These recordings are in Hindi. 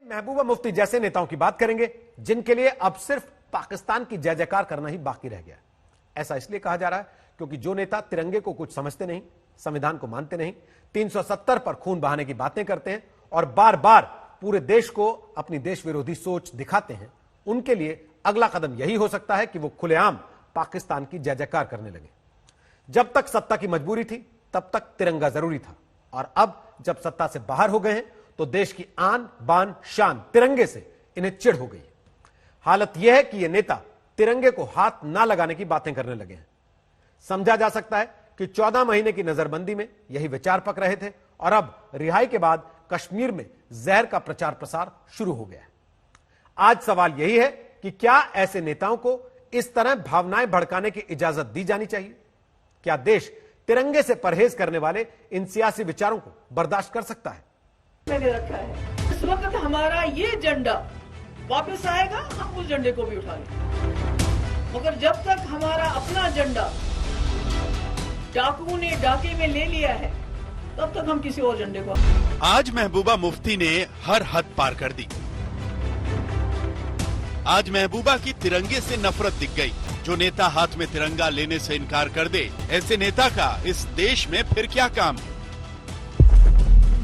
महबूबा मुफ्ती जैसे नेताओं की बात करेंगे जिनके लिए अब सिर्फ पाकिस्तान की जय जयकार करना ही बाकी रह गया है। ऐसा इसलिए कहा जा रहा है क्योंकि जो नेता तिरंगे को कुछ समझते नहीं, संविधान को मानते नहीं, 370 पर खून बहाने की बातें करते हैं और बार बार पूरे देश को अपनी देश विरोधी सोच दिखाते हैं, उनके लिए अगला कदम यही हो सकता है कि वो खुलेआम पाकिस्तान की जय जयकार करने लगे। जब तक सत्ता की मजबूरी थी तब तक तिरंगा जरूरी था और अब जब सत्ता से बाहर हो गए हैं तो देश की आन बान शान तिरंगे से इन्हें चिढ़ हो गई है। हालत यह है कि ये नेता तिरंगे को हाथ ना लगाने की बातें करने लगे हैं। समझा जा सकता है कि 14 महीने की नजरबंदी में यही विचार पक रहे थे और अब रिहाई के बाद कश्मीर में जहर का प्रचार प्रसार शुरू हो गया है। आज सवाल यही है कि क्या ऐसे नेताओं को इस तरह भावनाएं भड़काने की इजाजत दी जानी चाहिए? क्या देश तिरंगे से परहेज करने वाले इन सियासी विचारों को बर्दाश्त कर सकता है? मैंने रखा है इस वक्त हमारा ये झंडा वापस आएगा, हम उस झंडे को भी उठा लेंगे, मगर जब तक हमारा अपना झंडा डाकुओं ने डाके में ले लिया है तब तक हम किसी और झंडे को। आज महबूबा मुफ्ती ने हर हद पार कर दी। आज महबूबा की तिरंगे से नफरत दिख गई। जो नेता हाथ में तिरंगा लेने से इनकार कर दे, ऐसे नेता का इस देश में फिर क्या काम?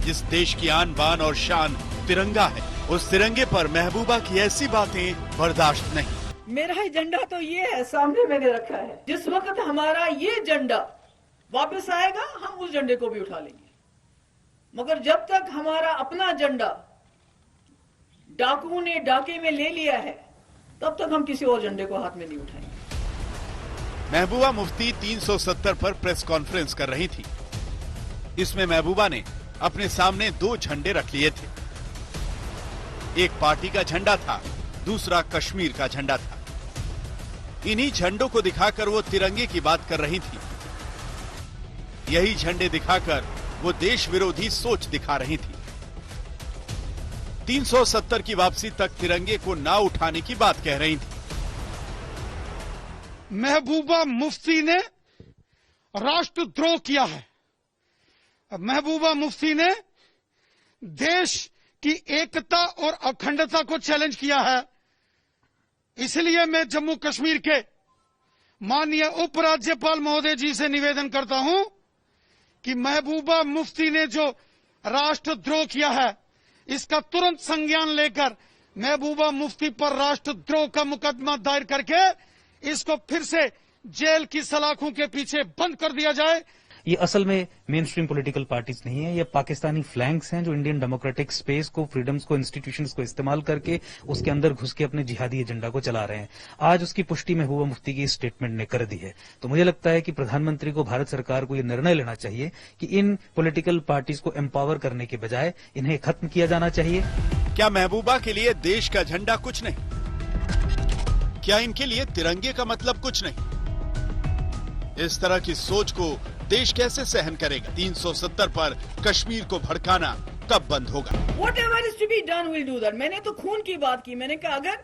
जिस देश की आन बान और शान तिरंगा है, उस तिरंगे पर महबूबा की ऐसी बातें बर्दाश्त नहीं। मेरा ही झंडा तो ये है, सामने मैंने रखा है। जिस वक्त हमारा ये झंडा वापस आएगा, हम उस झंडे को भी उठा लेंगे, मगर जब तक हमारा अपना झंडा डाकुओं ने डाके में ले लिया है तब तक हम किसी और झंडे को हाथ में नहीं उठाएंगे। महबूबा मुफ्ती 370 पर प्रेस कॉन्फ्रेंस कर रही थी। इसमें महबूबा ने अपने सामने 2 झंडे रख लिए थे। एक पार्टी का झंडा था, दूसरा कश्मीर का झंडा था। इन्हीं झंडों को दिखाकर वो तिरंगे की बात कर रही थी। यही झंडे दिखाकर वो देश विरोधी सोच दिखा रही थी। 370 की वापसी तक तिरंगे को ना उठाने की बात कह रही थी। महबूबा मुफ्ती ने राष्ट्रद्रोह किया है। महबूबा मुफ्ती ने देश की एकता और अखंडता को चैलेंज किया है। इसलिए मैं जम्मू कश्मीर के माननीय उपराज्यपाल महोदय जी से निवेदन करता हूं कि महबूबा मुफ्ती ने जो राष्ट्रद्रोह किया है, इसका तुरंत संज्ञान लेकर महबूबा मुफ्ती पर राष्ट्रद्रोह का मुकदमा दायर करके इसको फिर से जेल की सलाखों के पीछे बंद कर दिया जाए। ये असल में मेन स्ट्रीम पॉलिटिकल पार्टीज नहीं है, ये पाकिस्तानी फ्लैंक्स हैं जो इंडियन डेमोक्रेटिक स्पेस को, फ्रीडम्स को, इंस्टीट्यूशंस को इस्तेमाल करके उसके अंदर घुस के अपने जिहादी एजेंडा को चला रहे हैं। आज उसकी पुष्टि महबूबा मुफ्ती की स्टेटमेंट ने कर दी है। तो मुझे लगता है कि प्रधानमंत्री को, भारत सरकार को यह निर्णय लेना चाहिए कि इन पॉलिटिकल पार्टीज को एम्पावर करने के बजाय इन्हें खत्म किया जाना चाहिए। क्या महबूबा के लिए देश का झंडा कुछ नहीं? क्या इनके लिए तिरंगे का मतलब कुछ नहीं? इस तरह की सोच को देश कैसे सहन करेगा? 370 पर कश्मीर को भड़काना कब बंद होगा? Whatever is to be done, we'll do that. मैंने तो खून की बात की। मैंने कहा अगर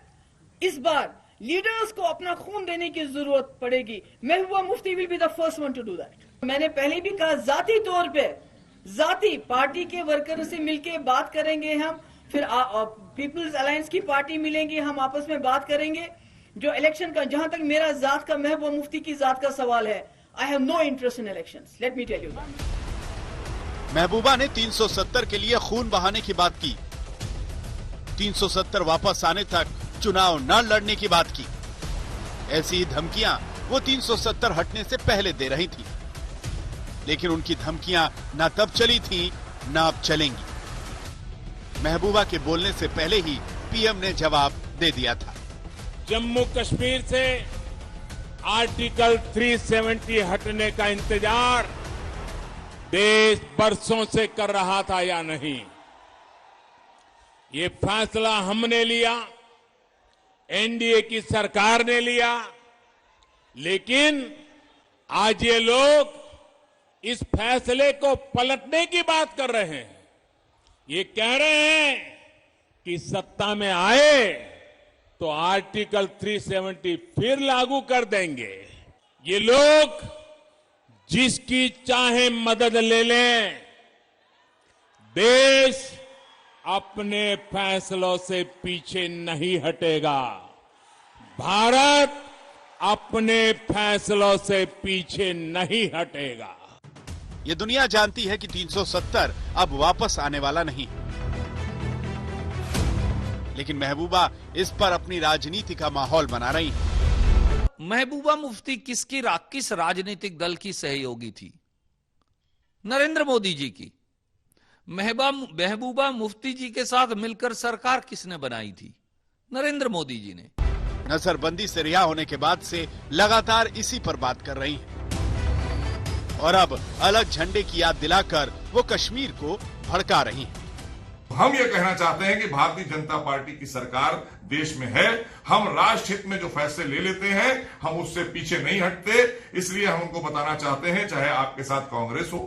इस बार लीडर्स को अपना खून देने की जरूरत पड़ेगी, Mehbooba Mufti will be the first one to do that. मैंने पहले भी कहा, जाती तौर पे जाती पार्टी के वर्कर से मिलके बात करेंगे हम, फिर पीपल्स अलायंस की पार्टी मिलेंगे, हम आपस में बात करेंगे। जो इलेक्शन का, जहां तक मेरा जात का, महबूबा मुफ्ती की जात का सवाल है, I have no interest in elections. Let me tell you that. महबूबा ने 370 के लिए खून बहाने की बात की। 370 वापस आने तक चुनाव न लड़ने की बात की। ऐसी धमकियां वो 370 हटने से पहले दे रही थी, लेकिन उनकी धमकियां न तब चली थी न अब चलेंगी। महबूबा के बोलने से पहले ही पीएम ने जवाब दे दिया था। जम्मू कश्मीर से आर्टिकल 370 हटने का इंतजार देश बरसों से कर रहा था या नहीं? ये फैसला हमने लिया, एनडीए की सरकार ने लिया, लेकिन आज ये लोग इस फैसले को पलटने की बात कर रहे हैं। ये कह रहे हैं कि सत्ता में आए तो आर्टिकल 370 फिर लागू कर देंगे। ये लोग जिसकी चाहे मदद ले लें, देश अपने फैसलों से पीछे नहीं हटेगा। भारत अपने फैसलों से पीछे नहीं हटेगा। ये दुनिया जानती है कि 370 अब वापस आने वाला नहीं, लेकिन महबूबा इस पर अपनी राजनीति का माहौल बना रही है। महबूबा मुफ्ती किस राजनीतिक दल की सहयोगी थी? नरेंद्र मोदी जी की। महबूबा मुफ्ती जी के साथ मिलकर सरकार किसने बनाई थी? नरेंद्र मोदी जी ने। नजरबंदी से रिहा होने के बाद से लगातार इसी पर बात कर रही हैं। और अब अलग झंडे की याद दिलाकर वो कश्मीर को भड़का रही हैं। हम ये कहना चाहते हैं कि भारतीय जनता पार्टी की सरकार देश में है। हम राष्ट्र हित में जो फैसले ले लेते हैं हम उससे पीछे नहीं हटते। इसलिए हम उनको बताना चाहते हैं, चाहे आपके साथ कांग्रेस हो,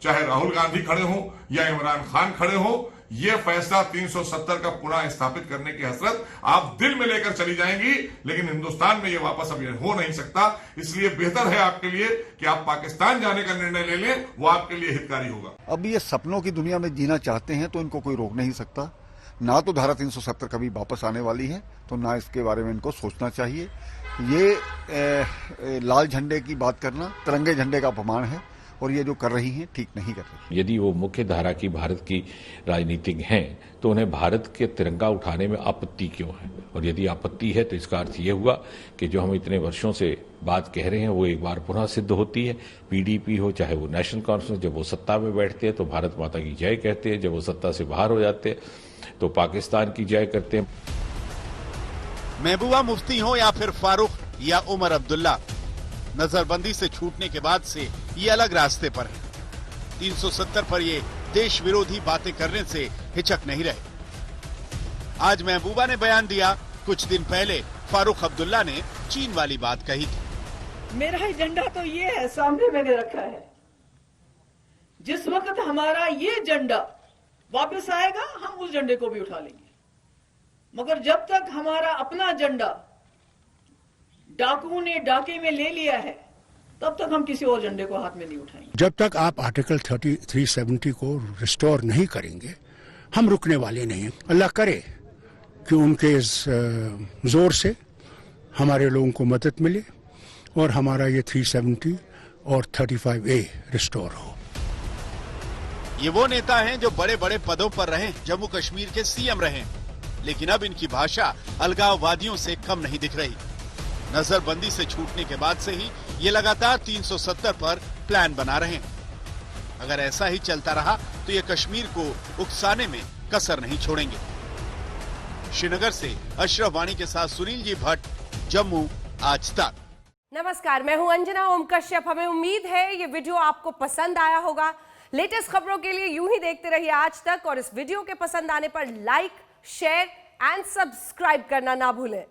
चाहे राहुल गांधी खड़े हो या इमरान खान खड़े हो, ये फैसला 370 का पुनः स्थापित करने की हसरत आप दिल में लेकर चली जाएंगी, लेकिन हिंदुस्तान में ये वापस अब हो नहीं सकता। इसलिए बेहतर है आपके लिए कि आप पाकिस्तान जाने का निर्णय ले लें, वो आपके लिए हितकारी होगा। अब ये सपनों की दुनिया में जीना चाहते हैं तो इनको कोई रोक नहीं सकता। ना तो धारा 370 कभी वापस आने वाली है, तो ना इसके बारे में इनको सोचना चाहिए। ये लाल झंडे की बात करना तिरंगे झंडे का अपमान है और ये जो कर रही हैं ठीक नहीं कर रही। यदि वो मुख्य धारा की भारत की राजनीतिक हैं तो उन्हें भारत के तिरंगा उठाने में आपत्ति क्यों है? और यदि आपत्ति है तो इसका अर्थ ये हुआ कि जो हम इतने वर्षों से बात कह रहे हैं वो एक बार पुनः सिद्ध होती है। पीडीपी हो चाहे वो नेशनल कॉन्फ्रेंस, जब वो सत्ता में बैठते हैं तो भारत माता की जय कहते हैं, जब वो सत्ता से बाहर हो जाते हैं तो पाकिस्तान की जय करते हैं। महबूबा मुफ्ती हो या फिर फारूक या उमर अब्दुल्ला, नजरबंदी से छूटने के बाद से ये अलग रास्ते पर है। 370 पर ये देश विरोधी बातें करने से हिचक नहीं रहे। आज महबूबा ने बयान दिया, कुछ दिन पहले फारूक अब्दुल्ला ने चीन वाली बात कही थी। मेरा एजेंडा तो ये है, सामने मैंने रखा है। जिस वक्त हमारा ये झंडा वापस आएगा हम उस झंडे को भी उठा लेंगे, मगर जब तक हमारा अपना झंडा डाकुओं ने डाके में ले लिया है तब तक हम किसी और झंडे को हाथ में नहीं उठाएंगे। जब तक आप आर्टिकल 370 को रिस्टोर नहीं करेंगे हम रुकने वाले नहीं। अल्लाह करे कि उनके इस जोर से हमारे लोगों को मदद मिले और हमारा ये 370 और 35A रिस्टोर हो। ये वो नेता हैं जो बड़े बड़े पदों पर रहे, जम्मू कश्मीर के सीएम रहे, लेकिन अब इनकी भाषा अलगाववादियों से कम नहीं दिख रही। नजरबंदी से छूटने के बाद से ही ये लगातार 370 पर प्लान बना रहे हैं। अगर ऐसा ही चलता रहा तो ये कश्मीर को उकसाने में कसर नहीं छोड़ेंगे। श्रीनगर से अशरफ वाणी के साथ सुनील जी भट्ट, जम्मू आज तक। नमस्कार, मैं हूं अंजना ओम कश्यप। हमें उम्मीद है ये वीडियो आपको पसंद आया होगा। लेटेस्ट खबरों के लिए यूं ही देखते रहिए आज तक और इस वीडियो के पसंद आने पर लाइक, शेयर एंड सब्सक्राइब करना ना भूलें।